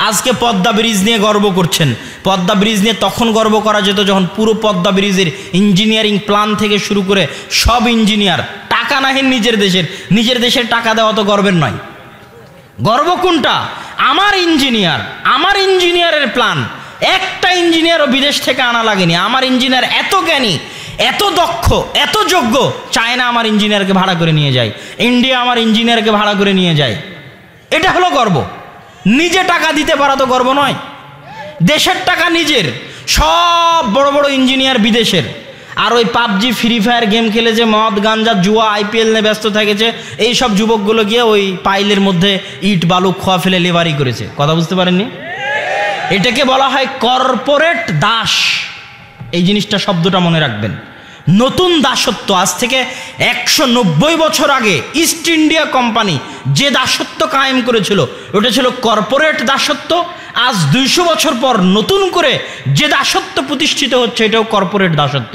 আজকে পদ্মা ব্রিজ নিয়ে গর্ব করছেন। পদ্মা ব্রিজ নিয়ে তখন গর্ব করা যেত যখন পুরো পদ্মা ব্রিজের ইঞ্জিনিয়ারিং প্ল্যান থেকে শুরু করে সব ইঞ্জিনিয়ার টাকা নাহেন নিজের দেশের টাকা দেওয়া তো গর্বের নয়। গর্ব কোনটা? আমার ইঞ্জিনিয়ারের প্ল্যান, একটা ইঞ্জিনিয়ারও বিদেশ থেকে আনা লাগেনি। আমার ইঞ্জিনিয়ার এত জ্ঞানী, এত দক্ষ, এত যোগ্য, চায়না আমার ইঞ্জিনিয়ারকে ভাড়া করে নিয়ে যায়, ইন্ডিয়া আমার ইঞ্জিনিয়ারকে ভাড়া করে নিয়ে যায়। এটা হলো গর্ব। নিজে টাকা দিতে পারা তো গর্ব নয়। দেশের টাকা নিজের, সব বড় বড় ইঞ্জিনিয়ার বিদেশের। আর ওই পাবজি ফ্রি ফায়ার গেম খেলে যে মদ গাঞ্জা জুয়া আইপিএল নিয়ে ব্যস্ত থেকেছে, এই সব যুবকগুলো গিয়ে ওই পাইলের মধ্যে ইট বালু খোয়া ফেলে লেবারি করেছে। কথা বুঝতে পারেননি? এটাকে বলা হয় কর্পোরেট দাস। এই জিনিসটা, শব্দটা মনে রাখবেন। নতুন দাসত্ব। আজ থেকে 190 বছর আগে ইস্ট ইন্ডিয়া কোম্পানি যে দাসত্ব কায়েম করেছিল ওটা ছিল কর্পোরেট দাসত্ব। আজ 200 বছর পর নতুন করে যে দাসত্ব প্রতিষ্ঠিত হচ্ছে এটাও কর্পোরেট দাসত্ব।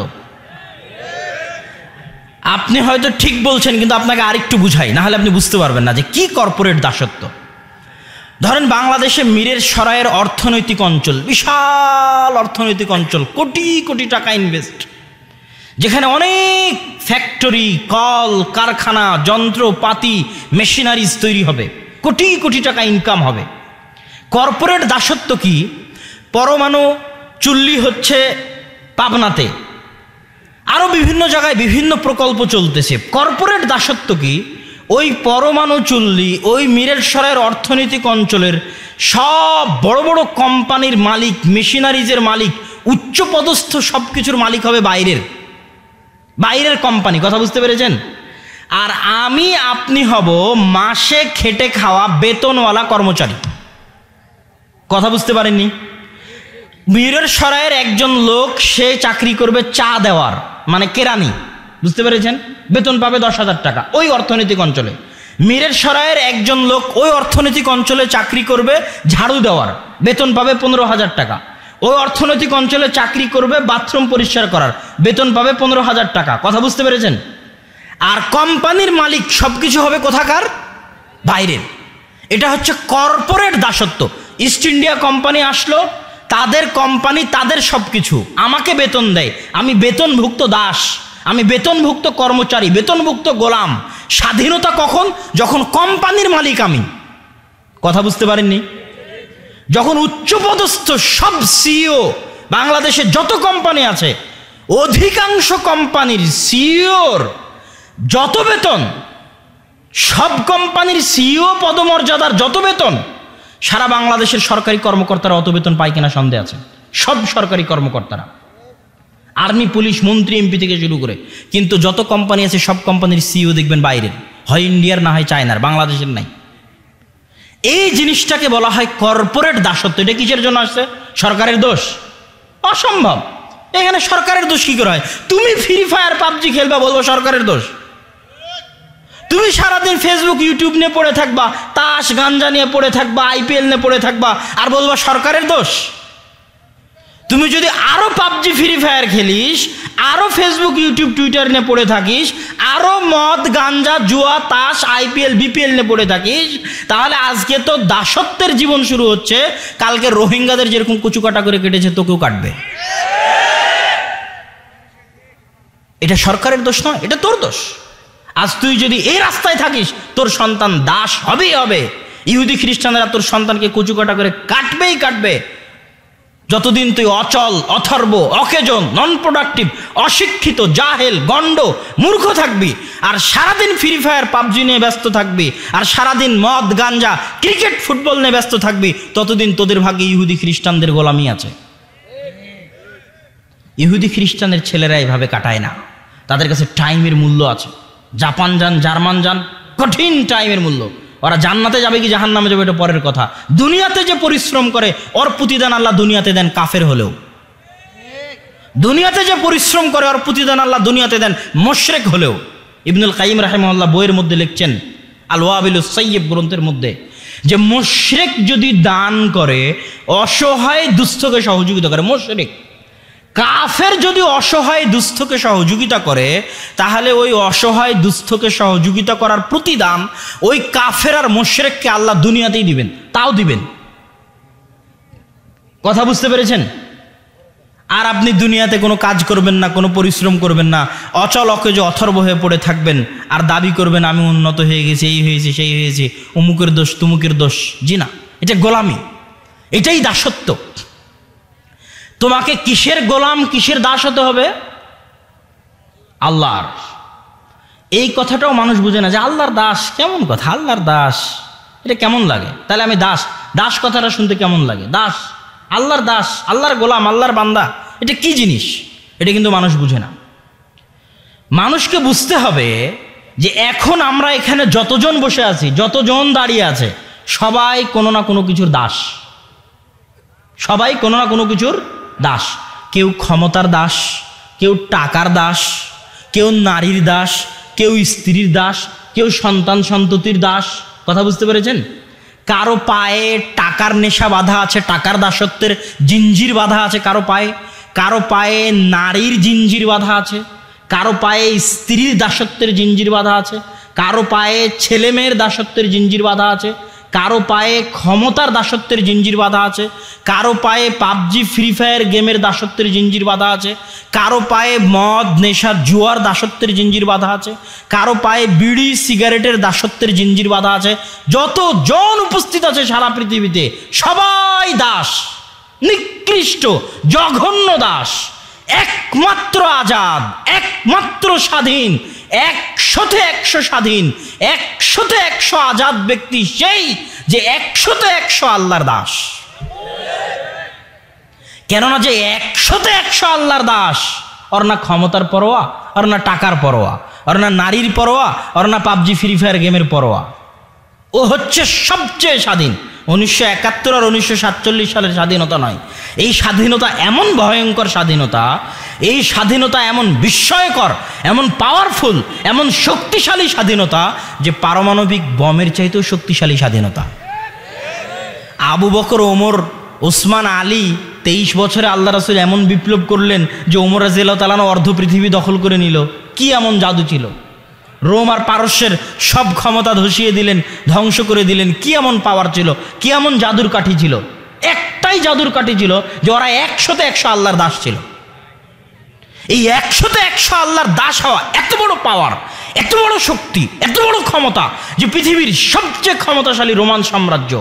আপনি হয়তো ঠিক বলছেন, কিন্তু আপনাকে আরেকটু বুঝাই, না হলে আপনি বুঝতে পারবেন না যে কি কর্পোরেট দাসত্ব। ধরেন বাংলাদেশে মিরের সরাইয়ের অর্থনৈতিক অঞ্চল, বিশাল অর্থনৈতিক অঞ্চল, কোটি কোটি টাকা ইনভেস্ট, যেখানে অনেক ফ্যাক্টরি, কল কারখানা, যন্ত্রপাতি, মেশিনারিজ তৈরি হবে, কোটি কোটি টাকা ইনকাম হবে। কর্পোরেট দাসত্ব কি? পরমাণু চুল্লি হচ্ছে পাবনাতে, আরও বিভিন্ন জায়গায় বিভিন্ন প্রকল্প চলতেছে। কর্পোরেট দাসত্ব কি? ওই পরমাণু চুল্লি, ওই মিরের সরাইয়ের অর্থনৈতিক অঞ্চলের সব বড় বড় কোম্পানির মালিক, মেশিনারিজের মালিক, উচ্চপদস্থ সব কিছুর মালিক হবে বাইরের কোম্পানি। কথা বুঝতে পেরেছেন? আর আমি আপনি হব মাসে খেটে খাওয়া বেতনওয়ালা কর্মচারী। কথা বুঝতে পারেননি? মিরের সরাইয়ের একজন লোক, সে চাকরি করবে চা দেওয়ার, মানে কেরানি। বুঝতে পেরেছেন? বেতন পাবে 10,000 টাকা ওই অর্থনৈতিক অঞ্চলে। মিরের সরাইয়ের একজন লোক ওই অর্থনৈতিক অঞ্চলে চাকরি করবে ঝাড়ু দেওয়ার, বেতন পাবে 15,000 টাকা। ওই অর্থনৈতিক অঞ্চলে চাকরি করবে বাথরুম পরিষ্কার করার, বেতন পাবে 15,000 টাকা। কথা বুঝতে পেরেছেন? আর কোম্পানির মালিক সবকিছু হবে কোথাকার? বাইরের। এটা হচ্ছে কর্পোরেট দাসত্ব। ইস্ট ইন্ডিয়া কোম্পানি আসলো, তাদের কোম্পানি, তাদের সবকিছু, আমাকে বেতন দেয়, আমি বেতনভুক্ত দাস, আমি বেতনভুক্ত কর্মচারী, বেতনভুক্ত গোলাম। স্বাধীনতা কখন? যখন কোম্পানির মালিক আমি। কথা বুঝতে পারেননি? যখন উচ্চপদস্থ সব সিইও, বাংলাদেশে যত কোম্পানি আছে অধিকাংশ কোম্পানির সিইওর যত বেতন, সব কোম্পানির সিইও পদমর্যাদার যত বেতন, সারা বাংলাদেশের সরকারি কর্মকর্তারা অত বেতন পায় কিনা সন্দেহ আছে। সব সরকারি কর্মকর্তারা, আর্মি, পুলিশ, মন্ত্রী, এমপি থেকে শুরু করে। কিন্তু যত কোম্পানি আছে সব কোম্পানির সিইও দেখবেন বাইরের, হয় ইন্ডিয়ার না হয় চায়নার, বাংলাদেশের নাই। এই জিনিসটাকে বলা হয় কর্পোরেট দাসত্ব। এটা কিসের জন্য আসছে? সরকারের দোষ? অসম্ভব। এখানে সরকারের দোষ কি করে হয়? তুমি ফ্রি ফায়ার পাবজি খেলবা, বলবো সরকারের দোষ। তুমি সারাদিন ফেসবুক ইউটিউব নিয়ে পড়ে থাকবা, তাস গাঞ্জা নিয়ে পড়ে থাকবা, আইপিএল নিয়ে পড়ে থাকবা, আর বলবা সরকারের দোষ। তুমি যদি আরো পাবজি ফ্রি ফায়ার খেলিস, আরো ফেসবুক ইউটিউব টুইটার নিয়ে পড়ে থাকিস, আরো মদ গাঞ্জা জুয়া তাস আইপিএল বিপিএল নিয়ে পড়ে থাকিস, তাহলে আজকে তো দাসত্বের জীবন শুরু হচ্ছে, কালকে রোহিঙ্গাদের যেরকম কুচুকাটা করে কেটেছে তোকেও কাটবে। এটা সরকারের দোষ নয়, এটা তোর দোষ। আজ তুই যদি এই রাস্তায় থাকিস, তোর সন্তান দাস হবেই হবে। ইহুদি খ্রিস্টানরা তোর সন্তানকে কুচুকাটা করে কাটবেই কাটবে। যতদিন তুই অচল, অথর্ব, অকেজন, নন প্রোডাক্টিভ, অশিক্ষিত, জাহেল, গন্ড, মূর্খ থাকবি, আর সারাদিন ফ্রি ফায়ার পাবজি নিয়ে ব্যস্ত থাকবি, আর সারাদিন মদ গাঞ্জা ক্রিকেট ফুটবল নিয়ে ব্যস্ত থাকবি, ততদিন তোদের ভাগ্যে ইহুদি খ্রিস্টানদের গোলামি আছে। ইহুদি খ্রিস্টানের ছেলেরা এভাবে কাটায় না, তাদের কাছে টাইমের মূল্য আছে। জাপান যান, জার্মান যান, কঠিন টাইমের মূল্য। ওরা জান্নাতে যাবে কি জাহান্নামে যাবে এটা পরের কথা। দুনিয়াতে যে পরিশ্রম করে ওর প্রতিদান আল্লাহ দুনিয়াতে দেন, কাফের হলেও। দুনিয়াতে যে পরিশ্রম করে ওর প্রতিদান আল্লাহ দুনিয়াতে দেন, মুশরিক হলেও। ইবনুল কাইয়িম রাহিমাহুল্লাহ বইয়ের মধ্যে লিখছেন, আল ওয়াবিলুস সাইয়্যিব গ্রন্থের মধ্যে, যে মুশরিক যদি দান করে, অসহায় দুস্থকে সহযোগিতা করে, মুশরিক। কাফের যদি অসহায় দুস্থকে সহযোগিতা করে, তাহলে ওই অসহায় দুস্থকে সহযোগিতা করার প্রতিদান ওই কাফের আর মুশরিককে আল্লাহ দুনিয়াতেই দিবেন, তাও দিবেন। কথা বুঝতে পেরেছেন? আর আপনি দুনিয়াতে কোনো কাজ করবেন না, কোনো পরিশ্রম করবেন না, অচল অকেজ অথর্ব হয়ে পড়ে থাকবেন আর দাবি করবেন আমি উন্নত হয়ে গেছি, এই হয়েছে সেই হয়েছে, অমুকের দোষ তুমুকের দোষ। জি না, এটা গোলামি, এটাই দাসত্ব। তোমাকে কিসের গোলাম কিসের দাস হতে হবে? আল্লাহর। এই কথাটাও মানুষ বুঝে না যে আল্লাহর দাস কেমন কথা, আল্লাহর দাস এটা কেমন লাগে? তাহলে আমি দাস, দাস কথাটা শুনতে কেমন লাগে? দাস, আল্লাহর দাস, আল্লাহর গোলাম, আল্লাহর বান্দা, এটা কি জিনিস? এটা কিন্তু মানুষ বুঝে না। মানুষকে বুঝতে হবে যে এখন আমরা এখানে যতজন বসে আছি, যতজন দাঁড়িয়ে আছে, সবাই কোনো না কোনো কিছুর দাস, সবাই কোনো না কোনো কিছুর দাস। কেউ ক্ষমতার দাস, কেউ টাকার দাস, কেউ নারীর দাস, কেউ স্ত্রীর দাস, কেউ সন্তান সন্ততির দাস। কথা বুঝতে পেরেছেন? কারো পায়ে টাকার নেশা বাঁধা আছে, টাকার দাসত্বের জিঞ্জির বাঁধা আছে কারো পায়ে, কারো পায়ে নারীর জিঞ্জির বাঁধা আছে, কারো পায়ে স্ত্রীর দাসত্বের জিঞ্জির বাঁধা আছে, কারো পায়ে ছেলে মেয়ের দাসত্বের জিঞ্জির বাঁধা আছে, কারো পায়ে ক্ষমতার দাসত্বের জিঞ্জির বাঁধা আছে, কারো পায়ে পাবজি ফ্রি ফায়ার গেমের দাসত্বের জিঞ্জির বাঁধা আছে, কারো পায়ে মদ নেশা জুয়ার দাসত্বের জিঞ্জির বাঁধা আছে, কারো পায়ে বিড়ি সিগারেটের দাসত্বের জিঞ্জির বাঁধা আছে। যতজন উপস্থিত আছে সারা পৃথিবীতে সবাই দাস, নিকৃষ্ট জঘন্য দাস। একমাত্র আজাদ, একমাত্র স্বাধীন, 100-100 স্বাধীন, 100-100 আজাদ ব্যক্তি সেই যে 100-100 আল্লাহর দাস। কেননা যে 100-100 আল্লাহর দাস, ওর না ক্ষমতার পরোয়া, ওর না টাকার পরোয়া, ওর না নারীর পরোয়া, ওর না পাবজি ফ্রি ফায়ার গেমের পরোয়া। ও হচ্ছে সবচেয়ে স্বাধীন। 1971 আর 1947 সালের স্বাধীনতা নয়, এই স্বাধীনতা এমন ভয়ঙ্কর স্বাধীনতা, এই স্বাধীনতা এমন বিস্ময়কর, এমন পাওয়ারফুল, এমন শক্তিশালী স্বাধীনতা যে পারমাণবিক বমের চাইতেও শক্তিশালী স্বাধীনতা। আবু বকর, ওমর, ওসমান, আলী 23 বছরে আল্লাহ রাসূল এমন বিপ্লব করলেন যে ওমর রাদিয়াল্লাহু তাআলা অর্ধ পৃথিবী দখল করে নিল। কি এমন জাদু ছিল? রোম আর পারস্যের সব ক্ষমতা ধসিয়ে দিলেন, ধ্বংস করে দিলেন। কি এমন পাওয়ার ছিল, কি এমন জাদুর কাঠি ছিল? একটাই জাদুর কাঠি ছিল যে ওরা 100-100 আল্লাহর দাস ছিল। এই 100-100 আল্লাহর দাস হওয়া এত বড় পাওয়ার, এত বড় শক্তি, এত বড় ক্ষমতা যে পৃথিবীর সবচেয়ে ক্ষমতাশালী রোমান সাম্রাজ্য,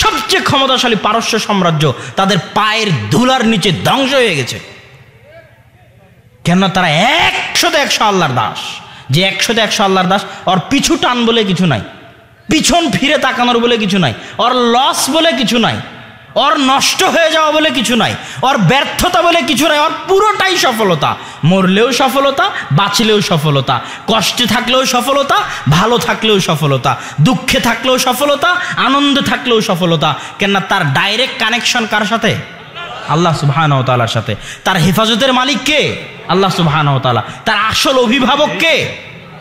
সবচেয়ে ক্ষমতাশালী পারস্য সাম্রাজ্য তাদের পায়ের ধুলার নিচে ধ্বংস হয়ে গেছে। কেননা তারা 100-100 আল্লাহর দাস। যে 100-100 আল্লাহর দাস, ওর পিছু টান বলে কিছু নাই, পিছন ফিরে তাকানোর বলে কিছু নাই, ওর লস বলে কিছু নাই, ওর নষ্ট হয়ে যাওয়া বলে কিছু নাই, ওর ব্যর্থতা বলে কিছু নাই। ওর পুরোটাই সফলতা। মরলেও সফলতা, বাঁচলেও সফলতা, কষ্টে থাকলেও সফলতা, ভালো থাকলেও সফলতা, দুঃখে থাকলেও সফলতা, আনন্দে থাকলেও সফলতা। কেননা তার ডাইরেক্ট কানেকশন কার সাথে? আল্লাহ সুবহানাহু ওয়া তাআলার সাথে। তার হেফাজতের মালিক কে? আল্লাহ সুবহানাহু ওয়া তাআলা। তার আসল অভিভাবক কে?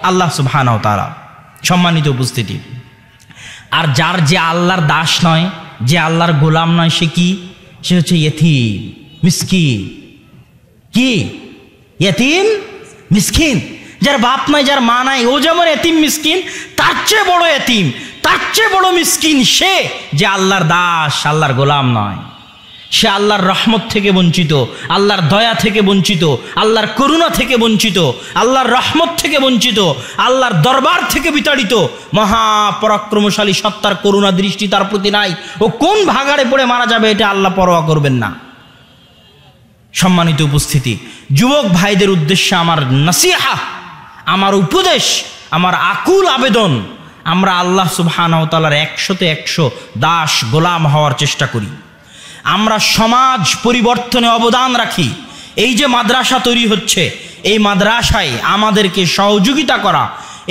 আল্লাহ সুবহানাহু ওয়া তাআলা। সম্মানিত উপস্থিতি, আর যার যে আল্লাহর দাস নয়, যে আল্লাহর গোলাম নয়, সে কি? সে হচ্ছে ইয়েতিম, মিসকিন। কি? ইয়েতিম মিসকিন। যার বাপ নাই, যার মা নাই, ও যেমন ইয়েতিম মিসকিন, তার চেয়ে বড় ইয়েতিম, তার চেয়ে বড় মিসকিন সে যে আল্লাহর দাস, আল্লাহর গোলাম নয়। সে আল্লাহর রহমত থেকে বঞ্চিত, আল্লাহর দয়া থেকে বঞ্চিত, আল্লাহর করুণা থেকে বঞ্চিত, আল্লাহর রহমত থেকে বঞ্চিত, আল্লাহর দরবার থেকে বিতাড়িত। মহাপরাক্রমশালী সত্তার করুণা দৃষ্টি তার প্রতি নাই। ও কোন ভাগাড়ে পড়ে মারা যাবে এটা আল্লাহ পরোয়া করবেন না। সম্মানিত উপস্থিতি, যুবক ভাইদের উদ্দেশ্যে আমার নসিহা, আমার উপদেশ, আমার আকুল আবেদন, আমরা আল্লাহ সুবহানাহু ওয়া তাআলার 100-100 দাস গোলাম হওয়ার চেষ্টা করি। আমরা সমাজ পরিবর্তনে অবদান রাখি। এই যে মাদ্রাসা তৈরি হচ্ছে, এই মাদ্রাসায় আমাদেরকে সহযোগিতা করা।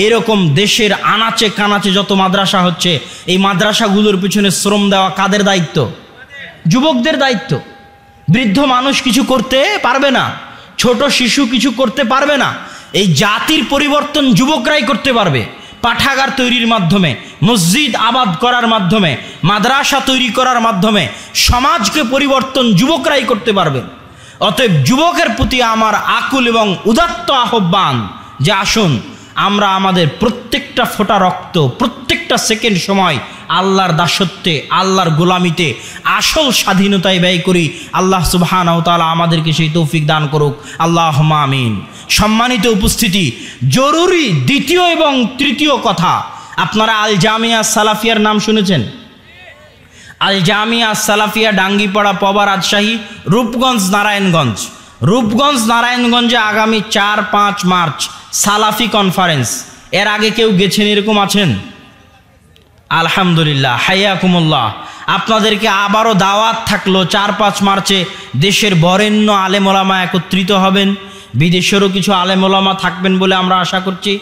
এরকম দেশের আনাচে কানাচে যত মাদ্রাসা হচ্ছে, এই মাদ্রাসাগুলোর পিছনে শ্রম দেওয়া কাদের দায়িত্ব? যুবকদের দায়িত্ব। বৃদ্ধ মানুষ কিছু করতে পারবে না, ছোট শিশু কিছু করতে পারবে না। এই জাতির পরিবর্তন যুবকরাই করতে পারবে। পাঠাগার তৈরির মাধ্যমে, মসজিদ আবাদ করার মাধ্যমে, মাদ্রাসা তৈরি করার মাধ্যমে সমাজকে পরিবর্তন যুবকরাই করতে পারবে। অতএব যুবকের প্রতি আমার আকুল এবং উদাত্ত আহ্বান যে আসুন আমরা আমাদের প্রত্যেকটা ফোঁটা রক্ত, প্রত্যেকটা সেকেন্ড সময় আল্লাহর দাসত্বে, আল্লাহর গোলামিতে, আসল স্বাধীনতায় ব্যয় করি। আল্লাহ সুবহানাহু ওয়া তাআলা আমাদেরকে সেই তৌফিক দান করুক, আল্লাহুম্মা আমিন। সম্মানিত উপস্থিতি, জরুরি দ্বিতীয় এবং তৃতীয় কথা, আপনারা আল জামিয়া সালাফিয়ার নাম শুনেছেন? আল জামিয়া সালাফিয়া, ডাঙ্গিপাড়া, পবা, রাজশাহী, রূপগঞ্জ, নারায়ণগঞ্জ। রূপগঞ্জ নারায়ণগঞ্জে আগামী 4-5 মার্চ সালাফি কনফারেন্স। এর আগে কেউ গেছেন এরকম আছেন? আলহামদুলিল্লাহ, হাইয়াকুমুল্লাহ। আপনাদেরকে আবারও দাওয়াত থাকলো, 4-5 মার্চে দেশের বরেণ্য আলেম ওলামা একত্রিত হবেন, বিদেশেরও কিছু আলেম ওলামা থাকবেন বলে আমরা আশা করছি।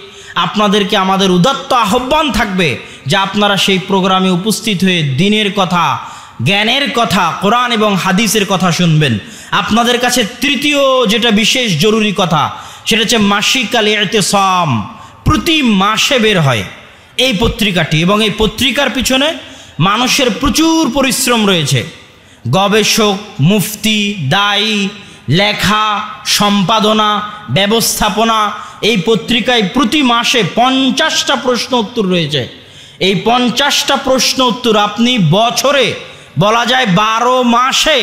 আপনাদেরকে আমাদের উদাত্ত আহ্বান থাকবে যে আপনারা সেই প্রোগ্রামে উপস্থিত হয়ে দিনের কথা, জ্ঞানের কথা, কোরআন এবং হাদিসের কথা শুনবেন। আপনাদের কাছে তৃতীয় যেটা বিশেষ জরুরি কথা, সেটা হচ্ছে মাসিক আল ইতিসাম। প্রতি মাসে বের হয় এই পত্রিকাটি, এবং এই পত্রিকার পিছনে মানুষের প্রচুর পরিশ্রম রয়েছে। গবেষক, মুফতি, দায়ী, লেখা, সম্পাদনা, ব্যবস্থাপনা। এই পত্রিকায় প্রতি মাসে 50টা প্রশ্ন উত্তর রয়েছে। এই 50টা প্রশ্ন উত্তর আপনি বছরে, বলা যায় 12 মাসে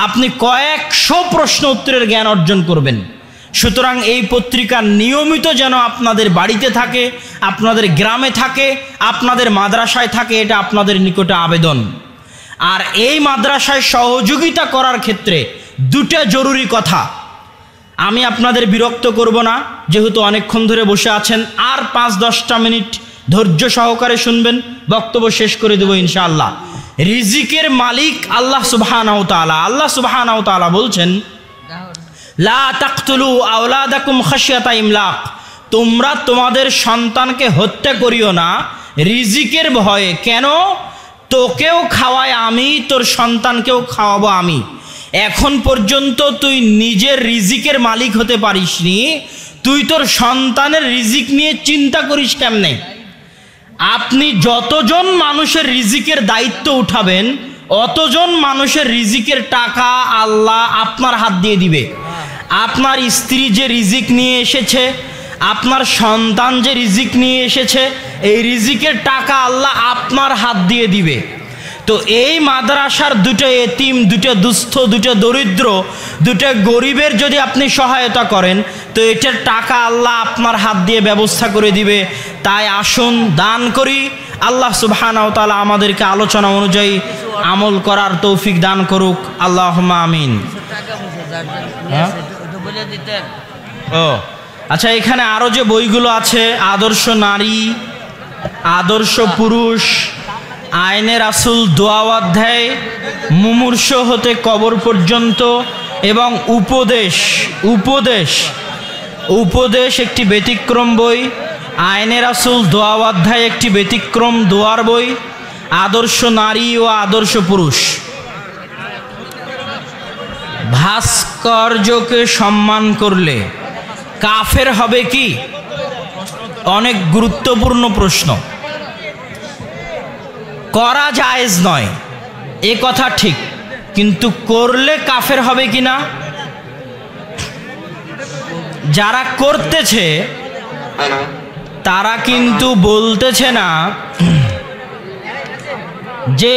আপনি কয়েকশো প্রশ্ন উত্তরের জ্ঞান অর্জন করবেন। সুতরাং এই পত্রিকা নিয়মিত যেন আপনাদের বাড়িতে থাকে, আপনাদের গ্রামে থাকে, আপনাদের মাদ্রাসায় থাকে, এটা আপনাদের নিকটে আবেদন। আর এই মাদ্রাসায় সহযোগিতা করার ক্ষেত্রে দুটো জরুরি কথা। আমি আপনাদের বিরক্ত করব না, যেহেতু অনেকক্ষণ ধরে বসে আছেন। আর 5-10টা মিনিট ধৈর্য সহকারে শুনবেন, বক্তব্য শেষ করে দেব ইনশাআল্লাহ। রিজিকের মালিক আল্লাহ সুবহানাহু ওয়া তাআলা। আল্লাহ সুবহানাহু ওয়া তাআলা বলছেন, লা তাকতুলু আওলাদাকুম খাশিয়াতা ইমলাক, তোমরা তোমাদের সন্তানকে হত্যা করিও না রিজিকের ভয়ে। কেন? তোকেও খাওয়াই আমি, তোর সন্তানকেও খাওয়াবো আমি। এখন পর্যন্ত তুই নিজের রিজিকের মালিক হতে পারিসনি, তুই তোর সন্তানের রিজিক নিয়ে চিন্তা করিস কেমনে? আপনি যতজন মানুষের রিজিকের দায়িত্ব উঠাবেন, অতজন মানুষের রিজিকের টাকা আল্লাহ আপনার হাত দিয়ে দিবে। আপনার স্ত্রী যে রিজিক নিয়ে এসেছে, আপনার সন্তান যে রিজিক নিয়ে এসেছে, এই রিজিকের টাকা আল্লাহ আপনার হাত দিয়ে দিবে। তো এই মাদ্রাসার দুটো এতিম, দুটো দুস্থ, দুটো দরিদ্র, দুটো গরিবের যদি আপনি সহায়তা করেন, তো এটার টাকা আল্লাহ আপনার হাত দিয়ে ব্যবস্থা করে দিবে। তাই আসুন দান করি। আল্লাহ সুবহানাহু ওয়া তাআলা আমাদেরকে আলোচনা অনুযায়ী আমল করার তৌফিক দান করুক, আল্লাহুম্মা আমিন। ও আচ্ছা, এখানে আরো যে বইগুলো আছে, আদর্শ নারী, আদর্শ পুরুষ, আইনে রাসূল, দোয়া অধ্যায়, মুমূর্ষ হতে কবর পর্যন্ত, এবং উপদেশ। উপদেশ উপদেশ একটি ব্যতিক্রম বই, আইনে রাসূল, দোয়া অধ্যায় একটি ব্যতিক্রম দোয়ার বই, আদর্শ নারী ও আদর্শ পুরুষ। ভাস্কর্যকে সম্মান করলে কাফের হবে কি? অনেক গুরুত্বপূর্ণ প্রশ্ন। করা জায়েজ নয়, এ কথা ঠিক, কিন্তু করলে কাফের হবে কি না? যারা করতেছে তারা কিন্তু বলতেছে না যে,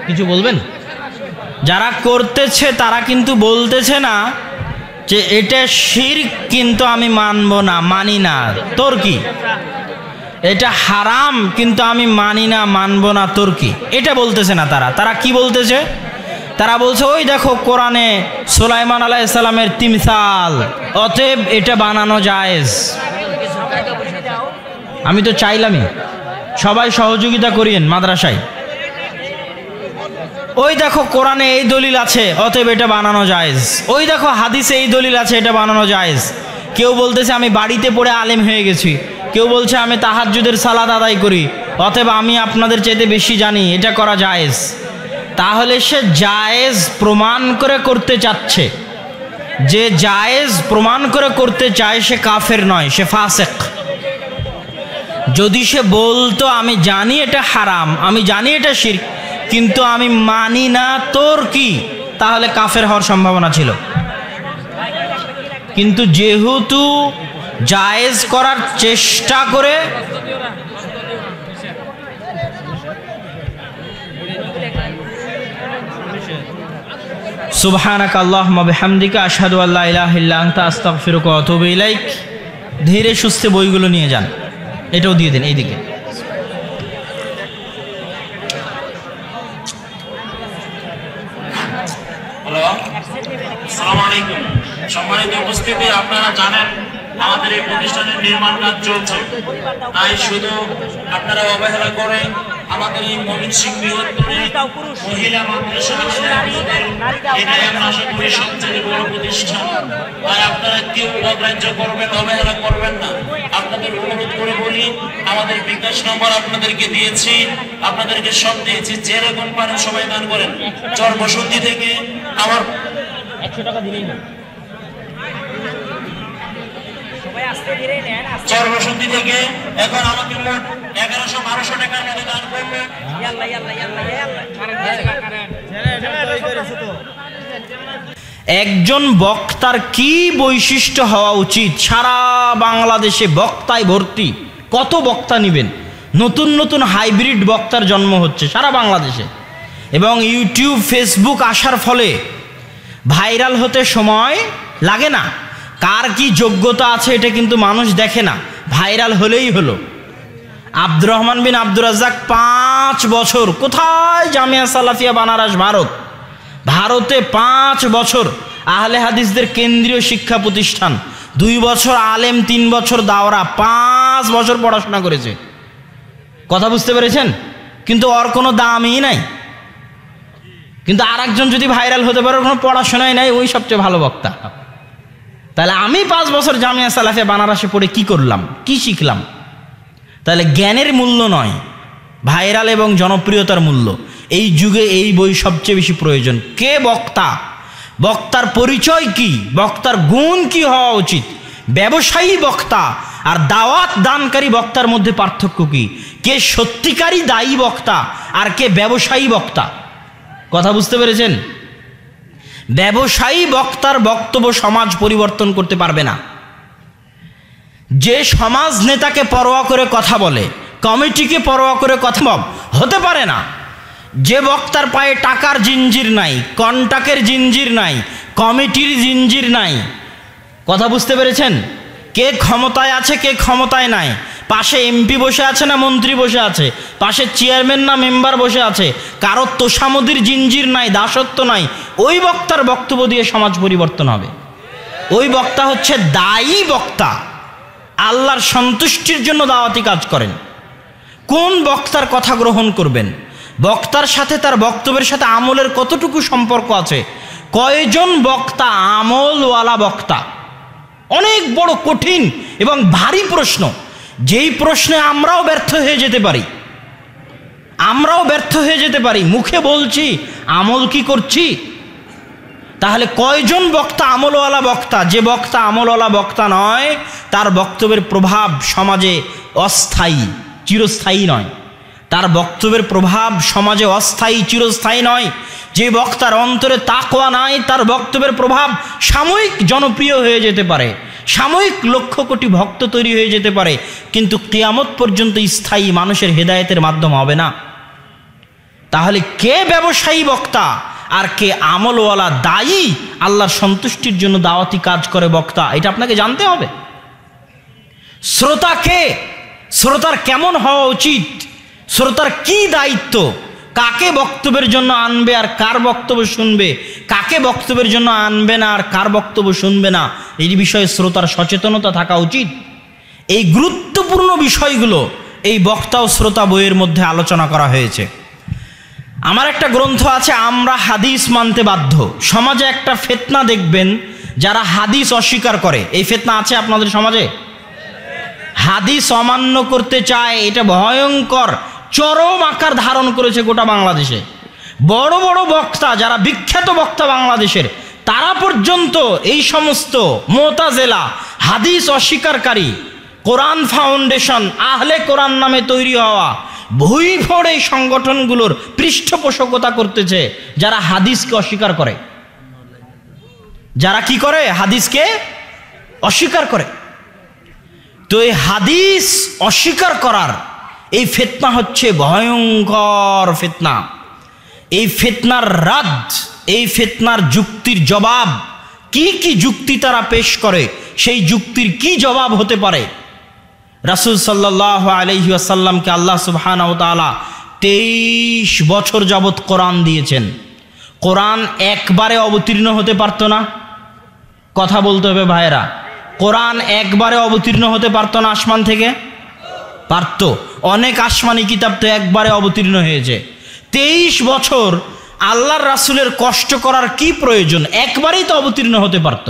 কিছু বলবেন? যারা করতেছে তারা কিন্তু বলতেছে না যে এটা শিরক, কিন্তু আমি মানব না, মানি না। তোর কি? এটা হারাম, কিন্তু আমি মানি না, মানব না, তোর কি? এটা বলতেছে না তারা। তারা কি বলতেছে? তারা বলছে, ওই দেখো কোরআনে সুলাইমান আলাইহিস সালামের তিমসাল, অতএব এটা বানানো জায়েজ। আমি তো চাইলামই সবাই সহযোগিতা করিয়েন মাদ্রাসায়। ওই দেখো কোরআনে এই দলিল আছে, অতএব এটা বানানো জায়েজ। ওই দেখো হাদিসে এই দলিল আছে, এটা বানানো জায়েজ। কেউ বলতেছে আমি বাড়িতে পড়ে আলেম হয়ে গেছি, কেউ বলছে আমি তাহাজ্জুদের সালাত আদায় করি, অতএব আমি আপনাদের চাইতে বেশি জানি, এটা করা জায়েজ। তাহলে সে জায়েজ প্রমাণ করে করতে চাচ্ছে। যে জায়েজ প্রমাণ করে করতে চায় সে কাফের নয়, সে ফাসিক। যদি সে বলতো আমি জানি এটা হারাম, আমি জানি এটা শিরক, কিন্তু আমি মানি না, তোর কি? তাহলে কাফের হওয়ার সম্ভাবনা ছিল। কিন্তু যেহেতু জায়েজ করার চেষ্টা করে সুবহানাক আল্লাহুম্মা বিহামদিকা আশহাদু আল্লা ইলাহা ইল্লা আনতা আস্তাগফিরুকা ওয়া আতুবু ইলাইক। ধীরে সুস্থে বইগুলো নিয়ে যান, এটাও দিয়ে দিন এইদিকে। হ্যালো, আসসালামু আলাইকুম। সম্মানিত উপস্থিতি, আপনারা জানেন আমাদের এই প্রতিষ্ঠানের নির্মাণ কাজ চলছে, তাই শুধু আপনারা অবহেলা করে আমাদের এই ময়মনসিংহ মহিলা মাদ্রাসা এটাই আমরা আশা করি সবচেয়ে বড় প্রতিষ্ঠান, তাই আপনারা কেউ অগ্রাহ্য করবেন, অবহেলা করবেন না। আপনাদের অনুরোধ করে বলি, আমাদের বিকাশ নম্বর আপনাদেরকে দিয়েছি, আপনাদেরকে সব দিয়েছি, যেরকম পারেন সবাই দান করেন। চর বসতি থেকে আমার 100 টাকা দিলেই হবে। চরবসন্তি থেকে এখন আমাকে মোট 1100-1200 টাকার মতো দান করবে। একজন বক্তার কি বৈশিষ্ট্য হওয়া উচিত? সারা বাংলাদেশে বক্তায় ভর্তি, কত বক্তা নেবেন? নতুন নতুন হাইব্রিড বক্তার জন্ম হচ্ছে সারা বাংলাদেশে, এবং ইউটিউব ফেসবুক আসার ফলে ভাইরাল হতে সময় লাগে না। কার কি যোগ্যতা আছে এটা কিন্তু মানুষ দেখে না, ভাইরাল হলেই হলো। আব্দুর রহমান বিন আব্দুর রাজ্জাক 5 বছর কোথায়? জামিয়া সালাফিয়া বানারস, ভারতে 5 বছর আহলে হাদিসদের কেন্দ্রীয় শিক্ষা প্রতিষ্ঠান, 2 বছর আলেম, 3 বছর দাওরা, 5 বছর পড়াশোনা করেছে। কথা বুঝতে পেরেছেন? কিন্তু ওর কোনো দামই নাই। কিন্তু আর একজন যদি ভাইরাল হতে পারে, কোনো পড়াশোনাই নাই, ওই সবচেয়ে ভালো বক্তা। তাহলে আমি 5 বছর জামিয়া সালাফিয়া বানারসে পড়ে কি করলাম, কি শিখলাম? তাহলে জ্ঞানের মূল্য নয়, ভাইরাল এবং জনপ্রিয়তার মূল্য। এই যুগে এই বই সবচেয়ে বেশি প্রয়োজন। কে বক্তা, বক্তার পরিচয় কি, বক্তার গুণ কি হওয়া উচিত, ব্যবসায়ী বক্তা আর দাওয়াত দানকারী বক্তার মধ্যে পার্থক্য কি, কে সত্যিকারী দায়ী বক্তা আর কে ব্যবসায়ী বক্তা? কথা বুঝতে পেরেছেন? ব্যবসায়ী বক্তার বক্তব্য সমাজ পরিবর্তন করতে পারবে না। যে সমাজ নেতাকে পরোয়া করে কথা বলে, কমিটিকে পরোয়া করে কথা হতে পারে না। যে বক্তার পায়ে টাকার জিঞ্জির নাই, কন্টাক্টের জিঞ্জির নাই, কমিটির জিঞ্জির নাই। কথা বুঝতে পেরেছেন? কে ক্ষমতায় আছে, কে ক্ষমতায় নাই, পাশে এমপি বসে আছে না মন্ত্রী বসে আছে, পাশে চেয়ারম্যান না মেম্বার বসে আছে, কারো তোষামদির জিঞ্জির নাই, দাসত্ব নাই, ওই বক্তার বক্তব্য দিয়ে সমাজ পরিবর্তন হবে। ওই বক্তা হচ্ছে দায়ী বক্তা, আল্লাহর সন্তুষ্টির জন্য দাওয়াতি কাজ করেন। কোন বক্তার কথা গ্রহণ করবেন, বক্তার সাথে তার বক্তব্যের সাথে আমলের কতটুকু সম্পর্ক আছে, কয়জন বক্তা আমলওয়ালা বক্তা? অনেক বড় কঠিন এবং ভারী প্রশ্ন, যেই প্রশ্নে আমরাও ব্যর্থ হয়ে যেতে পারি। মুখে বলছি, আমল কি করছি? তাহলে কয়জন বক্তা আমলওয়ালা বক্তা? যে বক্তা আমলওয়ালা বক্তা নয়, তার বক্তব্যের প্রভাব সমাজে অস্থায়ী, চিরস্থায়ী নয়। তার বক্তব্যের প্রভাব সমাজে অস্থায়ী, চিরস্থায়ী নয়। যে বক্তার অন্তরে তাকওয়া নাই, তার বক্তব্যের প্রভাব সাময়িক জনপ্রিয় হয়ে যেতে পারে, সাময়িক লক্ষ কোটি ভক্ত তৈরি হয়ে যেতে পারে, কিন্তু কিয়ামত পর্যন্ত স্থায়ী মানুষের হেদায়েতের মাধ্যম হবে না। তাহলে কে ব্যবসায়ী বক্তা আর কে আমলওয়ালা দায়ী, আল্লাহর সন্তুষ্টির জন্য দাওয়াতি কাজ করে বক্তা, এটা আপনাকে জানতে হবে। শ্রোতা কে, শ্রোতার কেমন হওয়া উচিত, শ্রোতার কি দায়িত্ব, কাকে বক্তব্যের জন্য আনবে আর কার বক্তব্য শুনবে, কাকে বক্তব্যের জন্য আনবে না আর কার বক্তব্য শুনবে না, এই বিষয়ে শ্রোতার সচেতনতা থাকা উচিত। এই গুরুত্বপূর্ণ বিষয়গুলো এই বক্তা ও শ্রোতা বইয়ের মধ্যে আলোচনা করা হয়েছে। আমার একটা গ্রন্থ আছে, আমরা হাদিস মানতে বাধ্য। সমাজে একটা ফিতনা দেখবেন, যারা হাদিস অস্বীকার করে, এই ফিতনা আছে আপনাদের সমাজে। হাদিস অমান্য করতে চায়, এটা ভয়ঙ্কর চরম আকার ধারণ করেছে গোটা বাংলাদেশে। বড় বড় বক্তা, যারা বিখ্যাত বক্তা বাংলাদেশের, তারা পর্যন্ত এই সমস্ত মুতাজিলা, হাদিস অস্বীকারী, কোরআন ফাউন্ডেশন, আহলে কোরআন নামে তৈরি হওয়া ভুইফোড় এই সংগঠনগুলোর পৃষ্ঠপোষকতা করতেছে, যারা হাদিসকে অস্বীকার করে। যারা কি করে? হাদিসকে অস্বীকার করে। তো এই হাদিস অস্বীকার করার এই ফিতনা হচ্ছে ভয়ঙ্কর ফিতনা। এই ফিতনার রাদ, এই ফিতনার যুক্তির জবাব, কি কি যুক্তি তারা পেশ করে, সেই যুক্তির কি জবাব হতে পারে? রাসূল সাল্লাল্লাহু আলাইহি ওয়াসাল্লামকে আল্লাহ সুবহানাহু ওয়া তাআলা 23 বছর যাবত কোরআন দিয়েছেন। কোরআন একবারে অবতীর্ণ হতে পারতো না? কথা বলতে হবে ভাইরা। কোরআন একবারে অবতীর্ণ হতে পারতো না আসমান থেকে? পারত। অনেক আসমানি কিতাব তো একবারে অবতীর্ণ হয়েছে। 23 বছর আল্লাহর রাসূলের কষ্ট করার কি প্রয়োজন? একবারেই তো অবতীর্ণ হতে পারত।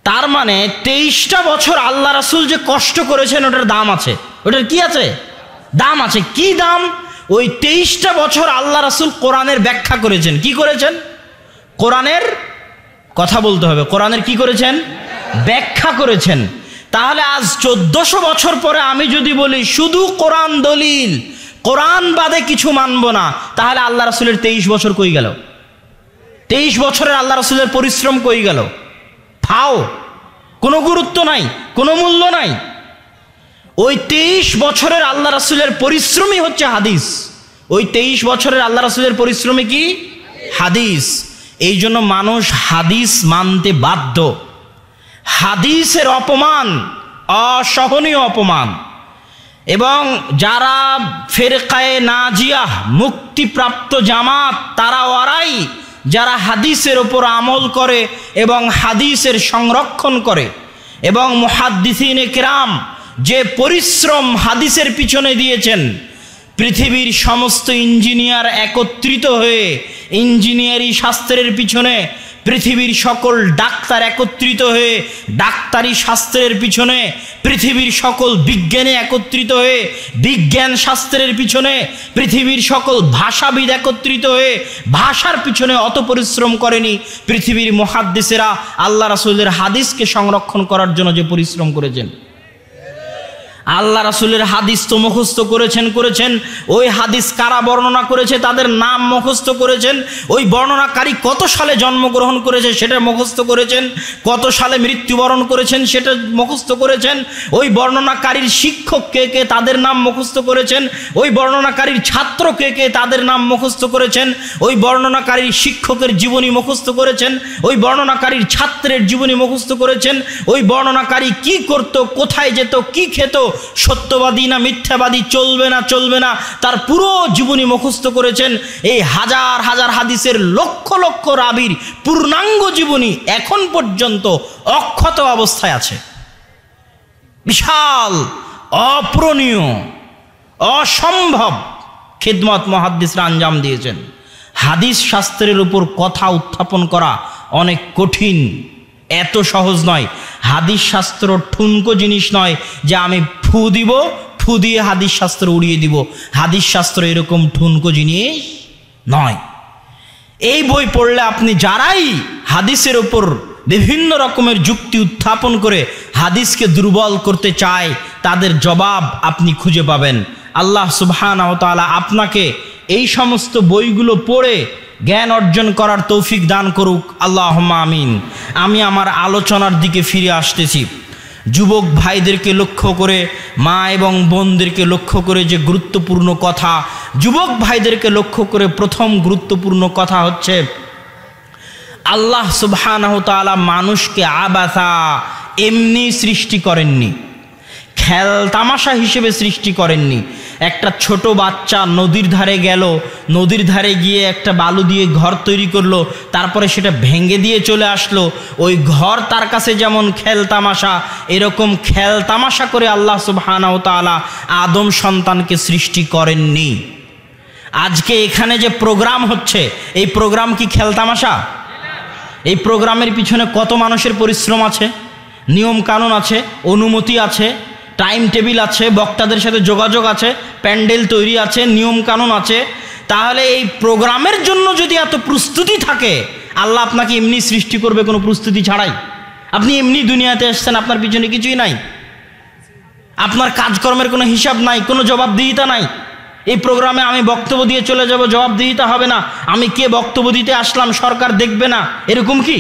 তার মানে 23টা বছর আল্লাহ রাসূল যে কষ্ট করেছেন ওটার দাম আছে। ওটার কি আছে? দাম আছে। কি দাম? ওই 23টা বছর আল্লাহ রাসূল কোরআনের ব্যাখ্যা করেছেন। কি করেছেন? কোরআনের কথা বলতে হবে। কোরআনের কি করেছেন? ব্যাখ্যা করেছেন। তাহলে আজ 1400 বছর পরে আমি যদি বলি শুধু কোরআন দলিল, কোরআন বাদে কিছু মানব না, তাহলে আল্লাহ রাসূলের 23 বছর কই গেল? 23 বছরের আল্লাহ রাসূলের পরিশ্রম কই গেল? ফাও, কোনো গুরুত্ব নাই, কোনো মূল্য নাই। ওই 23 বছরের আল্লাহ রাসূলের পরিশ্রমই হচ্ছে হাদিস। ওই 23 বছরের আল্লাহ রাসূলের পরিশ্রমই কি? হাদিস। এই জন্য মানুষ হাদিস মানতে বাধ্য। হাদিসের অপমান অসহনীয় অপমান। এবং যারা ফেরকায়ে নাজিয়াহ মুক্তিপ্রাপ্ত জামাত, তারা ওরাই যারা হাদিসের ওপর আমল করে এবং হাদিসের সংরক্ষণ করে। এবং মুহাদ্দিসিনে কিরাম যে পরিশ্রম হাদিসের পিছনে দিয়েছেন, পৃথিবীর সমস্ত ইঞ্জিনিয়ার একত্রিত হয়ে ইঞ্জিনিয়ারি শাস্ত্রের পিছনে, পৃথিবীর সকল ডাক্তার একত্রিত হয়ে ডাক্তারি শাস্ত্রের পিছনে, পৃথিবীর সকল বিজ্ঞানী একত্রিত হয়ে বিজ্ঞান শাস্ত্রের পিছনে, পৃথিবীর সকল ভাষাবিদ একত্রিত হয়ে ভাষার পিছনে অত পরিশ্রম করেনি পৃথিবীর মুহাদ্দিসেরা আল্লাহ রাসূলের হাদিসকে সংরক্ষণ করার জন্য যে পরিশ্রম করেছেন। আল্লাহ রাসূলের হাদিস তো মুখস্থ করেছেন। ওই হাদিস কারা বর্ণনা করেছে তাদের নাম মুখস্থ করেছেন। ওই বর্ণনাকারী কত সালে জন্মগ্রহণ করেছে সেটা মুখস্থ করেছেন। কত সালে মৃত্যুবরণ করেছেন সেটা মুখস্থ করেছেন। ওই বর্ণনাকারীর শিক্ষক কে কে তাদের নাম মুখস্থ করেছেন। ওই বর্ণনাকারীর ছাত্র কে কে তাদের নাম মুখস্থ করেছেন। ওই বর্ণনাকারীর শিক্ষকের জীবনী মুখস্থ করেছেন। ওই বর্ণনাকারীর ছাত্রের জীবনী মুখস্থ করেছেন। ওই বর্ণনাকারী কি করত, কোথায় যেত, কি খেত, সত্যবাদী না মিথ্যাবাদী, চলবে না তার পুরো জীবনী মুখস্থ করেছেন। এই হাজার হাজার হাদিসের লক্ষ লক্ষ রাবীর পূর্ণাঙ্গ জীবনী এখন পর্যন্ত অক্ষত অবস্থায় আছে। বিশাল, অপূরণীয়, অসম্ভব খিদমত মুহাদ্দিসরা আঞ্জাম দিয়েছেন। হাদিস শাস্ত্রের উপর কথা উত্থাপন করা অনেক কঠিন, এত সহজ নয়। হাদিস শাস্ত্র ঠুনকো জিনিস নয় যে আমি ফু দিব, ফু দিয়ে হাদিস শাস্ত্র উড়িয়ে দিব। হাদিস শাস্ত্র এরকম ঠুনকো জিনিস নয়। এই বই পড়লে আপনি যারাই হাদিসের ওপর বিভিন্ন রকমের যুক্তি উত্থাপন করে হাদিসকে দুর্বল করতে চায়, তাদের জবাব আপনি খুঁজে পাবেন। আল্লাহ সুবহানাহু ওয়া তাআলা আপনাকে এই সমস্ত বইগুলো পড়ে জ্ঞান অর্জন করার তৌফিক দান করুক, আল্লাহুম্মা আমিন। আমি আমার আলোচনার দিকে ফিরে আসতেছি। যুবক ভাইদেরকে লক্ষ্য করে, মা এবং বোনদেরকে লক্ষ্য করে যে গুরুত্বপূর্ণ কথা, যুবক ভাইদেরকে লক্ষ্য করে প্রথম গুরুত্বপূর্ণ কথা হচ্ছে, আল্লাহ সুবহানাহু ওয়া তাআলা মানুষকে আবাসা এমনি সৃষ্টি করেননি, খেল তামাশা হিসেবে সৃষ্টি করেননি। একটা ছোট বাচ্চা নদীর ধারে গেল, নদীর ধারে গিয়ে একটা বালু দিয়ে ঘর তৈরি করলো, তারপরে সেটা ভেঙে দিয়ে চলে আসলো। ওই ঘর তার কাছে যেমন খেল তামাশা, এরকম খেল তামাশা করে আল্লাহ সুবহানাহু ওয়া তাআলা আদম সন্তানকে সৃষ্টি করেননি। আজকে এখানে যে প্রোগ্রাম হচ্ছে, এই প্রোগ্রাম কি খেল তামাশা? এই প্রোগ্রামের পিছনে কত মানুষের পরিশ্রম আছে, নিয়ম কানুন আছে, অনুমতি আছে, টাইম টেবিল আছে, বক্তাদের সাথে যোগাযোগ আছে, প্যান্ডেল তৈরি আছে, নিয়ম কানুন আছে। তাহলে এই প্রোগ্রামের জন্য যদি এত প্রস্তুতি থাকে, আল্লাহ আপনাকে এমনি সৃষ্টি করবে কোনো প্রস্তুতি ছাড়াই? আপনি এমনি দুনিয়াতে এসেছেন, আপনার পিছনে কিছুই নাই, আপনার কাজকর্মের কোনো হিসাব নাই, কোনো জবাবদিহিতা নাই। এই প্রোগ্রামে আমি বক্তব্য দিয়ে চলে যাব, জবাবদিহিতা হবে না। আমি কে বক্তব্য দিতে আসলাম সরকার দেখবে না, এরকম কি?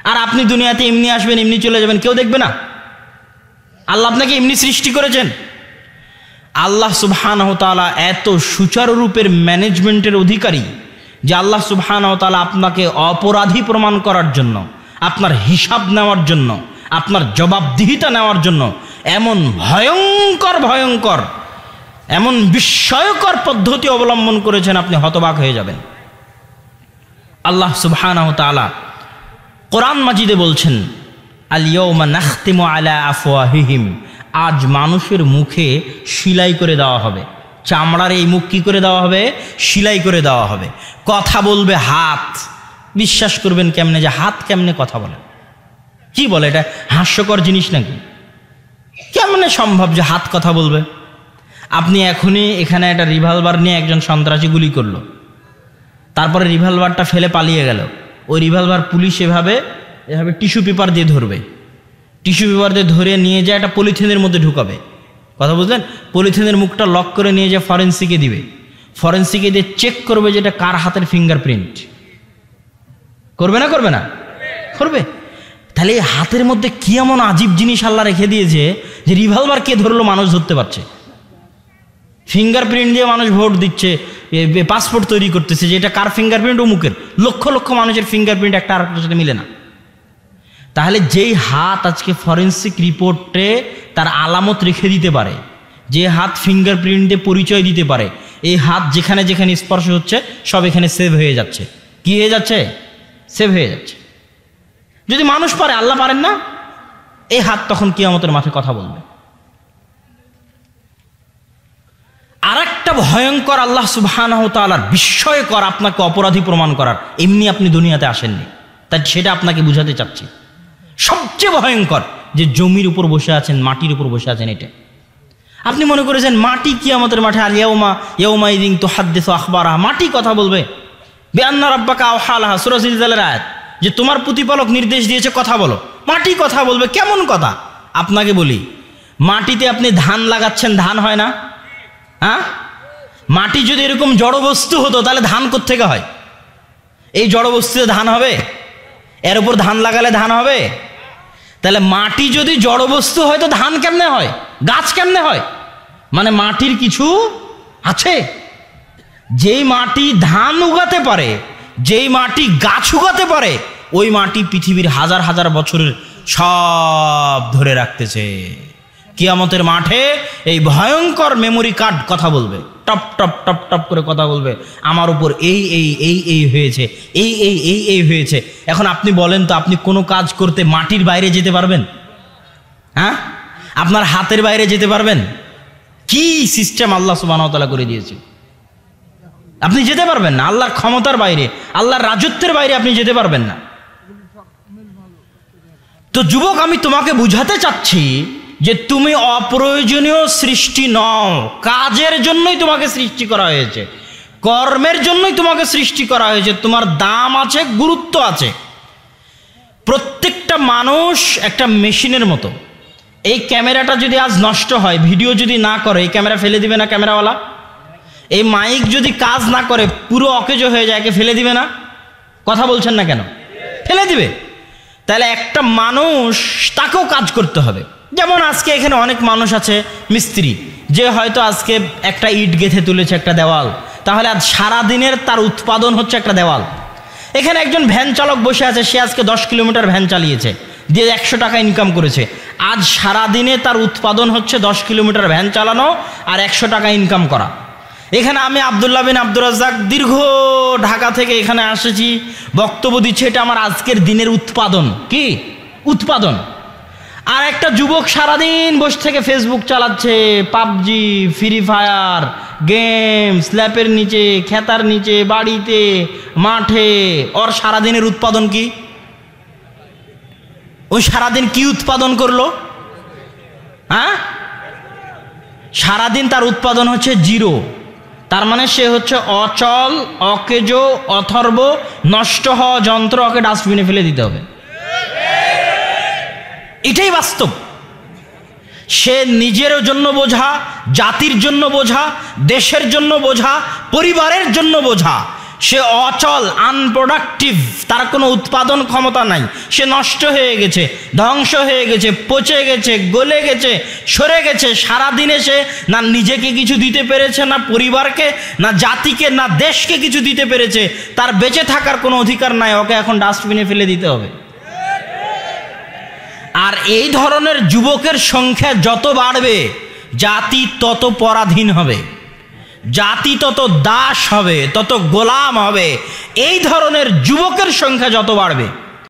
আর আপনি দুনিয়াতে এমনি আসবেন এমনি চলে যাবেন, কেউ দেখবে না। আল্লাহ আপনাকে এমনি সৃষ্টি করেছেন। আল্লাহ সুবহানাহু ওয়া তাআলা এত সুচারু রূপের ম্যানেজমেন্টের অধিকারী যে আল্লাহ সুবহানাহু ওয়া তাআলা আপনাকে অপরাধী প্রমাণ করার জন্য, আপনার হিসাব নেওয়ার জন্য, আপনার জবাবদিহিতা নেওয়ার জন্য এমন ভয়ঙ্কর এমন বিস্ময়কর পদ্ধতি অবলম্বন করেছেন, আপনি হতবাক হয়ে যাবেন। আল্লাহ সুবহানাহু ওয়া তাআলা কোরআন মাজিদে বলছেন, আল ইয়াউমা নাখতিমু আলা আফওয়াহিহিম, আজ মানুষের মুখে সেলাই করে দেওয়া হবে। চামড়ার এই মুখ কি করে দেওয়া হবে? সেলাই করে দেওয়া হবে। কথা বলবে হাত। বিশ্বাস করবেন কেমনে যে হাত কেমনে কথা বলে? কি বলে, এটা হাস্যকর জিনিস নাকি? কেমনে সম্ভব যে হাত কথা বলবে? আপনি এখনই এখানে একটা রিভলভার নিয়ে একজন সন্ত্রাসী গুলি করলো, তারপরে রিভলভারটা ফেলে পালিয়ে গেল। ওই রিভলভার পুলিশ এভাবে টিস্যু পেপার দিয়ে ধরবে, টিস্যু পেপার দিয়ে ধরে নিয়ে যায় একটা পলিথিনের মধ্যে ঢুকাবে। কথা বুঝলেন? পলিথিনের মুখটা লক করে নিয়ে যায় ফরেন্সিকে দিবে। ফরেন্সিকে দিয়ে চেক করবে যে এটা কার হাতের ফিঙ্গারপ্রিন্ট। করবে না? করবে না? করবে। তাহলে এই হাতের মধ্যে কি এমন আজীব জিনিস আল্লাহ রেখে দিয়েছে যে রিভলভার কে ধরলো মানুষ ধরতে পারছে। ফিঙ্গারপ্রিন্ট দিয়ে মানুষ ভোট দিচ্ছে, পাসপোর্ট তৈরি করতেছে যে এটা কার ফিঙ্গারপ্রিন্ট, ও মুখের। লক্ষ লক্ষ মানুষের ফিঙ্গারপ্রিন্ট একটা আরেকটার সাথে মিলে না। তাহলে যেই হাত আজকে ফরেন্সিক রিপোর্টে তার আলামত রেখে দিতে পারে, যে হাত ফিঙ্গারপ্রিন্ট দিয়ে পরিচয় দিতে পারে, এই হাত যেখানে যেখানে স্পর্শ হচ্ছে সব এখানে সেভ হয়ে যাচ্ছে। কি হয়ে যাচ্ছে? সেভ হয়ে যাচ্ছে। যদি মানুষ পারে, আল্লাহ পারেন না, এই হাত তখন কিয়ামতের মাঠে কথা বলবে। আর একটা ভয়ঙ্কর আল্লাহ সুবহানাহু ওয়া তাআলার বিস্ময়কর আপনাকে অপরাধী প্রমাণ করার, এমনি আপনি দুনিয়াতে আসেননি, তাই সেটা আপনাকে বুঝাতে চাচ্ছি। সবচেয়ে ভয়ঙ্কর যে জমির উপর বসে আছেন, মাটির উপর বসে আছেন। এটা আপনি মনে করেছেন মাটি কিয়ামতের মাঠে আল ইয়াউমাইযিন তুহাদ্দিসু আখবারাহা, মাটি কথা বলবে। বিআন্না রাব্বাকা আওহা লাহা, সূরা জিলজালের আয়াত, যে তোমার প্রতিপালক নির্দেশ দিয়েছে কথা বলো। মাটি কথা বলবে। কেমন কথা? আপনাকে বলি, মাটিতে আপনি ধান লাগাচ্ছেন, ধান হয় না? হ্যাঁ, মাটি যদি এরকম জড়বস্তু হতো তাহলে ধান কোত্থেকে হয়? এই জড়বস্তুতে ধান হবে? এর উপর ধান লাগালে ধান হবে? তাহলে মাটি যদি জড়বস্তু হয় তো ধান কেমনে হয়, গাছ কেমনে হয়? মানে মাটির কিছু আছে। যেই মাটি ধান উগাতে পারে, যেই মাটি গাছ উগাতে পারে, ওই মাটি পৃথিবীর হাজার হাজার বছরের সব ধরে রাখতেছে। কিয়ামতের মাঠে এই ভয়ঙ্কর মেমোরি কার্ড কথা বলবে, টপ টপ টপ টপ করে কথা বলবে, আমার উপর এই এই এই এই হয়েছে, এই এই এই এই হয়েছে। এখন আপনি বলেন তো, আপনি কোনো কাজ করতে মাটির বাইরে যেতে পারবেন? হ্যাঁ, আপনার হাতের বাইরে যেতে পারবেন? কি সিস্টেম আল্লাহ সুবহানাহু ওয়া তাআলা করে দিয়েছে, আপনি যেতে পারবেন না। আল্লাহর ক্ষমতার বাইরে, আল্লাহর রাজত্বের বাইরে আপনি যেতে পারবেন না। তো যুবক, আমি তোমাকে বুঝাতে চাচ্ছি যে তুমি অপ্রয়োজনীয় সৃষ্টি নও। কাজের জন্যই তোমাকে সৃষ্টি করা হয়েছে, কর্মের জন্যই তোমাকে সৃষ্টি করা হয়েছে। তোমার দাম আছে, গুরুত্ব আছে। প্রত্যেকটা মানুষ একটা মেশিনের মতো। এই ক্যামেরাটা যদি আজ নষ্ট হয়, ভিডিও যদি না করে, এই ক্যামেরা ফেলে দিবে না ক্যামেরাওয়ালা? এই মাইক যদি কাজ না করে, পুরো অকেজো হয়ে যায়, একে ফেলে দিবে না? কথা বলছেন না কেন? ফেলে দিবে। তাহলে একটা মানুষ, তাকেও কাজ করতে হবে। যেমন আজকে এখানে অনেক মানুষ আছে মিস্ত্রি, যে হয়তো আজকে একটা ইট গেঁথে তুলেছে একটা দেওয়াল, তাহলে আজ সারাদিনের তার উৎপাদন হচ্ছে একটা দেওয়াল। এখানে একজন ভ্যান চালক বসে আছে, সে আজকে 10 কিলোমিটার ভ্যান চালিয়েছে, দিয়ে 100 টাকা ইনকাম করেছে। আজ সারাদিনে তার উৎপাদন হচ্ছে 10 কিলোমিটার ভ্যান চালানো আর 100 টাকা ইনকাম করা। এখানে আমি আব্দুল্লাহ বিন আব্দুর রাজ্জাক দীর্ঘ ঢাকা থেকে এখানে আসেছি, বক্তব্য দিচ্ছে, এটা আমার আজকের দিনের উৎপাদন। কি উৎপাদন? আর একটা যুবক সারাদিন বসে থেকে ফেসবুক চালাচ্ছে, পাবজি, ফ্রি ফায়ার, গেম, স্ল্যাপের নিচে, খেতার নিচে, বাড়িতে, মাঠে, ওর সারাদিনের উৎপাদন কি? ওই সারাদিন কি উৎপাদন করলো? হ্যাঁ, সারাদিন তার উৎপাদন হচ্ছে জিরো। তার মানে সে হচ্ছে অচল, অকেজো, অথর্ব, নষ্ট হওয়া যন্ত্র। ওকে ডাস্টবিনে ফেলে দিতে হবে। এটাই বাস্তব। সে নিজের জন্য বোঝা, জাতির জন্য বোঝা, দেশের জন্য বোঝা, পরিবারের জন্য বোঝা। সে অচল, আনপ্রোডাক্টিভ, তার কোনো উৎপাদন ক্ষমতা নাই, সে নষ্ট হয়ে গেছে, ধ্বংস হয়ে গেছে, পচে গেছে, গলে গেছে, সরে গেছে। সারাদিনে সে না নিজেকে কিছু দিতে পেরেছে, না পরিবারকে, না জাতিকে, না দেশকে কিছু দিতে পেরেছে। তার বেঁচে থাকার কোনো অধিকার নাই, ওকে এখন ডাস্টবিনে ফেলে দিতে হবে। আর এই ধরনের যুবকের সংখ্যা যত বাড়বে, জাতি তত পরাধীন হবে, জাতি তত দাস হবে, তত গোলাম হবে। এই ধরনের যুবকের সংখ্যা যত বাড়বে,